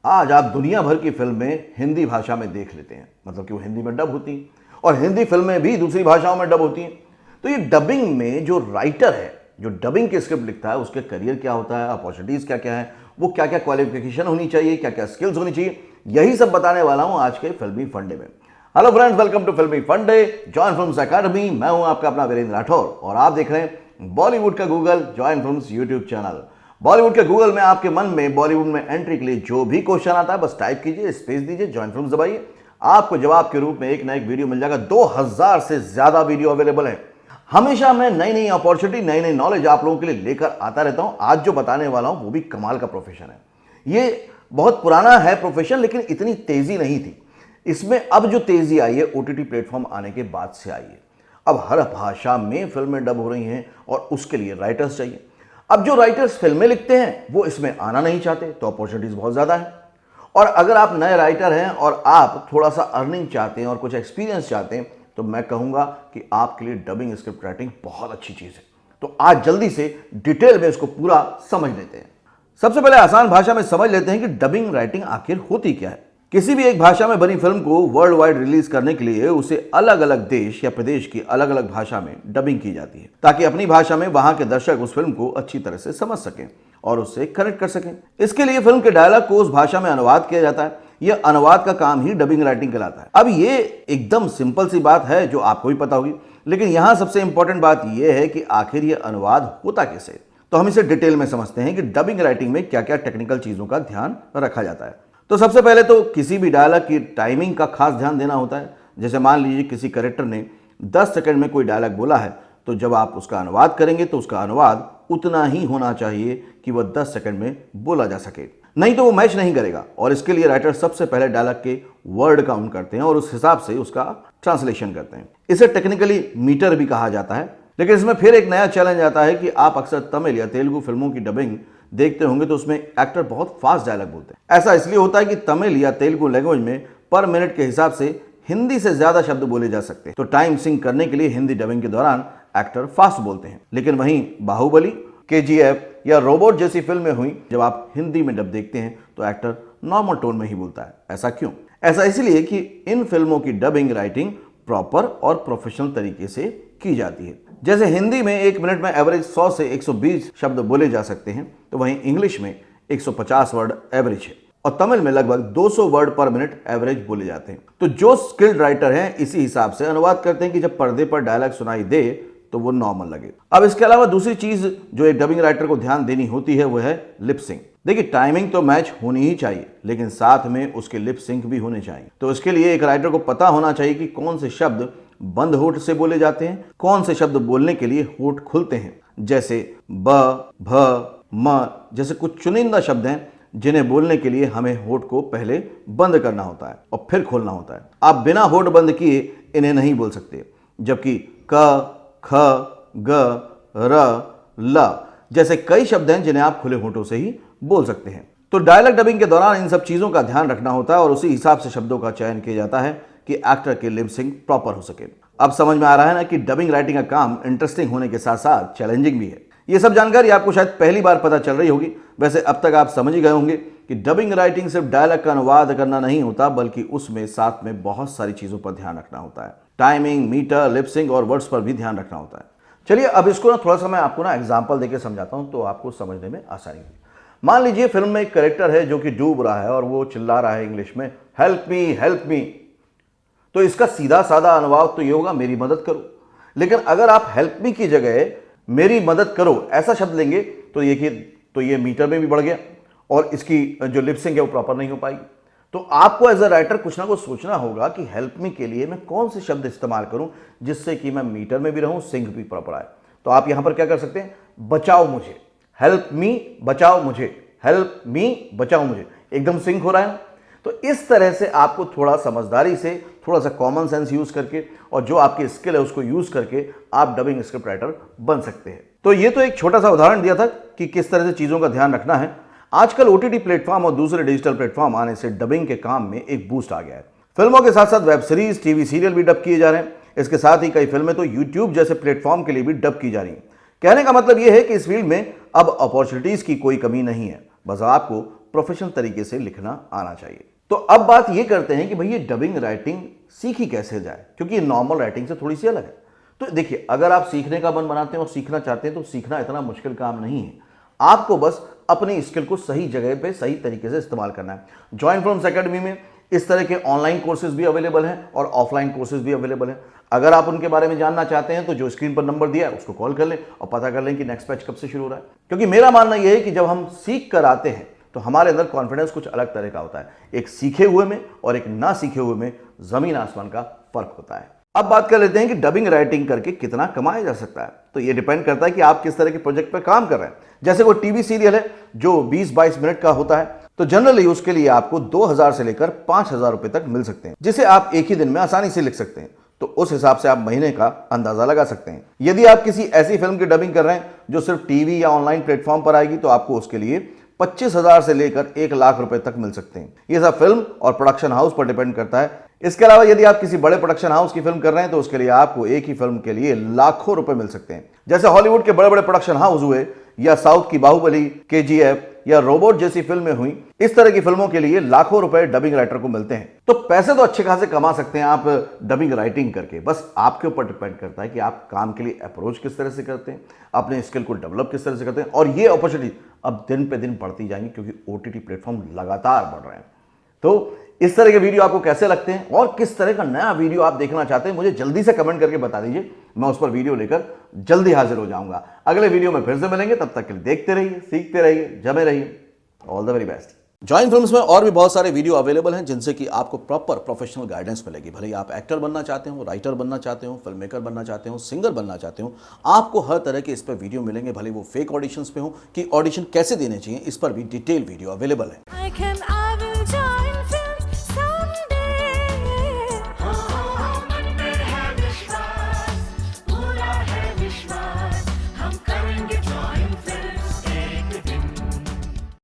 आज आप दुनिया भर की फिल्में हिंदी भाषा में देख लेते हैं, मतलब कि वो हिंदी में डब होती हैं और हिंदी फिल्में भी दूसरी भाषाओं में डब होती हैं। तो ये डबिंग में जो राइटर है, जो डबिंग के स्क्रिप्ट लिखता है, उसके करियर क्या होता है, अपॉर्चुनिटीज क्या क्या है, वो क्या क्या क्वालिफिकेशन होनी चाहिए, क्या क्या स्किल्स होनी चाहिए, यही सब बताने वाला हूं आज के फिल्मी फंडे में। हेलो फ्रेंड्स, वेलकम टू फिल्मी फंडे, जॉइन फिल्म्स अकेडमी। मैं हूं आपका अपना वीरेंद्र राठौर और आप देख रहे हैं बॉलीवुड का Google, join films YouTube channel. Bollywood के गूगल में आपके मन में बॉलीवुड में एंट्री के लिए जो भी क्वेश्चन आता है, बस टाइप कीजिए, स्पेस दीजिए, जॉइन फिल्म्स दबाइए, आपको जवाब के रूप में एक ना एक वीडियो मिल जाएगा। 2000 से ज्यादा वीडियो अवेलेबल है। हमेशा मैं नई नई अपॉर्चुनिटी, नई नई नॉलेज आप लोगों के लिए लेकर आता रहता हूं। आज जो बताने वाला हूं वो भी कमाल का प्रोफेशन है। ये बहुत पुराना है प्रोफेशन, लेकिन इतनी तेजी नहीं थी। इसमें अब जो तेजी आई है ओटीटी प्लेटफॉर्म आने के बाद से आई है। अब हर भाषा में फिल्में डब हो रही हैं और उसके लिए राइटर्स चाहिए। अब जो राइटर्स फिल्में लिखते हैं वो इसमें आना नहीं चाहते, तो अपॉर्चुनिटीज बहुत ज्यादा है। और अगर आप नए राइटर हैं और आप थोड़ा सा अर्निंग चाहते हैं और कुछ एक्सपीरियंस चाहते हैं, तो मैं कहूंगा कि आपके लिए डबिंग स्क्रिप्ट राइटिंग बहुत अच्छी चीज है। तो आज जल्दी से डिटेल में इसको पूरा समझ लेते हैं। सबसे पहले आसान भाषा में समझ लेते हैं कि डबिंग राइटिंग आखिर होती क्या है। किसी भी एक भाषा में बनी फिल्म को वर्ल्ड वाइड रिलीज करने के लिए उसे अलग अलग देश या प्रदेश की अलग अलग भाषा में डबिंग की जाती है, ताकि अपनी भाषा में वहां के दर्शक उस फिल्म को अच्छी तरह से समझ सकें और उससे कनेक्ट कर सकें। इसके लिए फिल्म के डायलॉग को उस भाषा में अनुवाद किया जाता है। यह अनुवाद का काम ही डबिंग राइटिंग कहलाता है। अब ये एकदम सिंपल सी बात है जो आपको भी पता होगी, लेकिन यहां सबसे इंपॉर्टेंट बात यह है कि आखिर यह अनुवाद होता कैसे। तो हम इसे डिटेल में समझते हैं कि डबिंग राइटिंग में क्या क्या टेक्निकल चीजों का ध्यान रखा जाता है। तो सबसे पहले तो किसी भी डायलॉग की टाइमिंग का खास ध्यान देना होता है। जैसे मान लीजिए किसी कैरेक्टर ने 10 सेकंड में कोई डायलॉग बोला है, तो जब आप उसका अनुवाद करेंगे तो उसका अनुवाद उतना ही होना चाहिए कि वह 10 सेकंड में बोला जा सके, नहीं तो वो मैच नहीं करेगा। और इसके लिए राइटर सबसे पहले डायलॉग के वर्ड काउंट करते हैं और उस हिसाब से उसका ट्रांसलेशन करते हैं। इसे टेक्निकली मीटर भी कहा जाता है। लेकिन इसमें फिर एक नया चैलेंज आता है कि आप अक्सर तमिल या तेलुगु फिल्मों की डबिंग देखते होंगे तो उसमें एक्टर बहुत फास्ट डायलॉग बोलते हैं। ऐसा इसलिए होता है कि तमिल या तेलुगु लैंग्वेज में पर मिनट के हिसाब से हिंदी से ज्यादा शब्द बोले जा सकते हैं। तो टाइम सिंक करने के लिए हिंदी डबिंग के दौरान एक्टर फास्ट बोलते हैं। लेकिन वहीं बाहुबली, केजीएफ या रोबोट जैसी फिल्में हुई, जब आप हिंदी में डब देखते हैं तो एक्टर नॉर्मल टोन में ही बोलता है। ऐसा क्यों? ऐसा इसलिए कि इन फिल्मों की डबिंग राइटिंग प्रॉपर और प्रोफेशनल तरीके से की जाती है। जैसे हिंदी में 1 मिनट में एवरेज 100 से 120 शब्द बोले जा सकते हैं, तो वहीं इंग्लिश में 150 वर्ड एवरेज है और तमिल में लगभग 200 वर्ड पर मिनट एवरेज बोले जाते हैं। तो जो स्किल्ड राइटर हैं इसी हिसाब से अनुवाद करते हैं कि जब पर्दे पर डायलॉग सुनाई दे तो वो नॉर्मल लगे। अब इसके अलावा दूसरी चीज जो एक डबिंग राइटर को ध्यान देनी होती है वो है लिप सिंक। देखिए, टाइमिंग तो मैच होनी ही चाहिए, लेकिन साथ में उसके लिप सिंक भी होने चाहिए। तो इसके लिए एक राइटर को पता होना चाहिए कि कौन से शब्द बंद होठ से बोले जाते हैं, कौन से शब्द बोलने के लिए होठ खुलते हैं। जैसे ब, भ, म जैसे कुछ चुनिंदा शब्द हैं जिन्हें बोलने के लिए हमें होठ को पहले बंद करना होता है और फिर खोलना होता है। आप बिना होठ बंद किए इन्हें नहीं बोल सकते। जबकि क, ख, ग, र, ल जैसे कई शब्द हैं जिन्हें आप खुले होठों से ही बोल सकते हैं। तो डायलॉग डबिंग के दौरान इन सब चीजों का ध्यान रखना होता है और उसी हिसाब से शब्दों का चयन किया जाता है कि एक्टर के लिप सिंक प्रॉपर हो सके। अब समझ में आ रहा है ना कि डबिंग राइटिंग का काम इंटरेस्टिंग होने के साथ साथ चैलेंजिंग भी है। ये सब जानकारी आपको शायद पहली बार पता चल रही होगी। वैसे अब तक आप समझ ही गए होंगे कि डबिंग राइटिंग सिर्फ डायलॉग का अनुवाद करना नहीं होता, बल्कि उसमें साथ में बहुत सारी चीजों पर ध्यान रखना होता है। टाइमिंग, मीटर, लिप सिंक और वर्ड्स पर भी ध्यान रखना होता है। चलिए अब इसको ना थोड़ा सा मैं आपको ना एग्जाम्पल देकर समझाता हूं तो आपको समझने में आसानी होगी। मान लीजिए फिल्म में एक कैरेक्टर है जो कि डूब रहा है और वो चिल्ला रहा है इंग्लिश में, हेल्प मी हेल्प मी। तो इसका सीधा साधा अनुवाद तो ये होगा, मेरी मदद करो। लेकिन अगर आप हेल्प मी की जगह मेरी मदद करो ऐसा शब्द लेंगे तो देखिए, तो ये मीटर में भी बढ़ गया और इसकी जो लिपसिंग है वो प्रॉपर नहीं हो पाएगी। तो आपको एज अ राइटर कुछ ना कुछ सोचना होगा कि हेल्प मी के लिए मैं कौन से शब्द इस्तेमाल करूं जिससे कि मैं मीटर में भी रहूं, सिंक भी प्रॉपर आए। तो आप यहां पर क्या कर सकते हैं, बचाओ मुझे, हेल्प मी बचाओ मुझे, हेल्प मी बचाओ मुझे, एकदम सिंक हो रहा है। तो इस तरह से आपको थोड़ा समझदारी से, थोड़ा सा कॉमन सेंस यूज करके और जो आपकी स्किल है उसको यूज करके आप डबिंग स्क्रिप्ट राइटर बन सकते हैं। तो ये तो एक छोटा सा उदाहरण दिया था कि किस तरह से चीजों का ध्यान रखना है। आजकल ओटीटी प्लेटफॉर्म और दूसरे डिजिटल प्लेटफॉर्म आने से डबिंग के काम में एक बूस्ट आ गया है। फिल्मों के साथ साथ वेब सीरीज, टीवी सीरियल भी डब किए जा रहे हैं। इसके साथ ही कई फिल्में तो यूट्यूब जैसे प्लेटफॉर्म के लिए भी डब की जा रही हैं। कहने का मतलब यह है कि इस फील्ड में अब अपॉर्चुनिटीज की कोई कमी नहीं है, बस आपको प्रोफेशनल तरीके से लिखना आना चाहिए। तो अब बात ये करते हैं कि भाई ये डबिंग राइटिंग सीखी कैसे जाए, क्योंकि ये नॉर्मल राइटिंग से थोड़ी सी अलग है। तो देखिए, अगर आप सीखने का मन बनाते हैं और सीखना चाहते हैं तो सीखना इतना मुश्किल काम नहीं है। आपको बस अपनी स्किल को सही जगह पे सही तरीके से इस्तेमाल करना है। जॉइन फिल्म्स एकेडमी में इस तरह के ऑनलाइन कोर्सेज भी अवेलेबल हैं और ऑफलाइन कोर्सेज भी अवेलेबल हैं। अगर आप उनके बारे में जानना चाहते हैं तो जो स्क्रीन पर नंबर दिया है उसको कॉल कर लें और पता कर लें कि नेक्स्ट बैच कब से शुरू हो रहा है। क्योंकि मेरा मानना यह है कि जब हम सीख कर आते हैं तो हमारे अंदर कॉन्फिडेंस कुछ अलग तरह का होता है। एक सीखे हुए में और एक ना सीखे हुए में जमीन आसमान का फर्क होता है। अब बात कर लेते हैं कि डबिंग राइटिंग करके कितना कमाया जा सकता है। तो ये डिपेंड करता है कि आप किस तरह के प्रोजेक्ट पर काम कर रहे हैं। जैसे कोई टीवी सीरियल है जो 20-22 मिनट का होता है, तो जनरली उसके लिए आपको 2000 से लेकर 5000 रुपए तक मिल सकते हैं, जिसे आप एक ही दिन में आसानी से लिख सकते हैं। तो उस हिसाब से आप महीने का अंदाजा लगा सकते हैं। यदि आप किसी ऐसी फिल्म की डबिंग कर रहे हैं जो सिर्फ टीवी या ऑनलाइन प्लेटफॉर्म पर आएगी, तो आपको उसके लिए 25,000 से लेकर 1 लाख रुपए तक मिल सकते हैं। यह सब फिल्म और प्रोडक्शन हाउस पर डिपेंड करता है। इसके अलावा यदि आप किसी बड़े प्रोडक्शन हाउस की फिल्म कर रहे हैं तो उसके लिए आपको एक ही फिल्म के लिए लाखों रुपए मिल सकते हैं। जैसे हॉलीवुड के बड़े बड़े प्रोडक्शन हाउस हुए, या साउथ की बाहुबली, केजीएफ या रोबोट जैसी फिल्में हुई, इस तरह की फिल्मों के लिए लाखों रुपए डबिंग राइटर को मिलते हैं। तो पैसे तो अच्छे खासे कमा सकते हैं आप डबिंग राइटिंग करके। बस आपके ऊपर डिपेंड करता है कि आप काम के लिए अप्रोच किस तरह से करते हैं, अपने स्किल को डेवलप किस तरह से करते हैं। और ये अपॉर्चुनिटी अब दिन पे दिन बढ़ती जाएंगी, क्योंकि ओटीटी प्लेटफॉर्म लगातार बढ़ रहे हैं। तो इस तरह के वीडियो आपको कैसे लगते हैं और किस तरह का नया वीडियो आप देखना चाहते हैं, मुझे जल्दी से कमेंट करके बता दीजिए। मैं उस पर वीडियो लेकर जल्दी हाजिर हो जाऊंगा। अगले वीडियो में फिर से मिलेंगे, तब तक के लिए देखते रहिए, सीखते रहिए, जमे रहिए। All the very best. Join films में और भी बहुत सारे वीडियो अवेलेबल हैं जिनसे कि आपको प्रॉपर प्रोफेशनल गाइडेंस मिलेगी। भले ही आप एक्टर बनना चाहते हो, राइटर बनना चाहते हो, फिल्म मेकर बनना चाहते हो, सिंगर बनना चाहते हो, आपको हर तरह के इस पर वीडियो मिलेंगे। भले वो फेक ऑडिशंस पे हो कि ऑडिशन कैसे देने चाहिए, इस पर भी डिटेल वीडियो अवेलेबल है।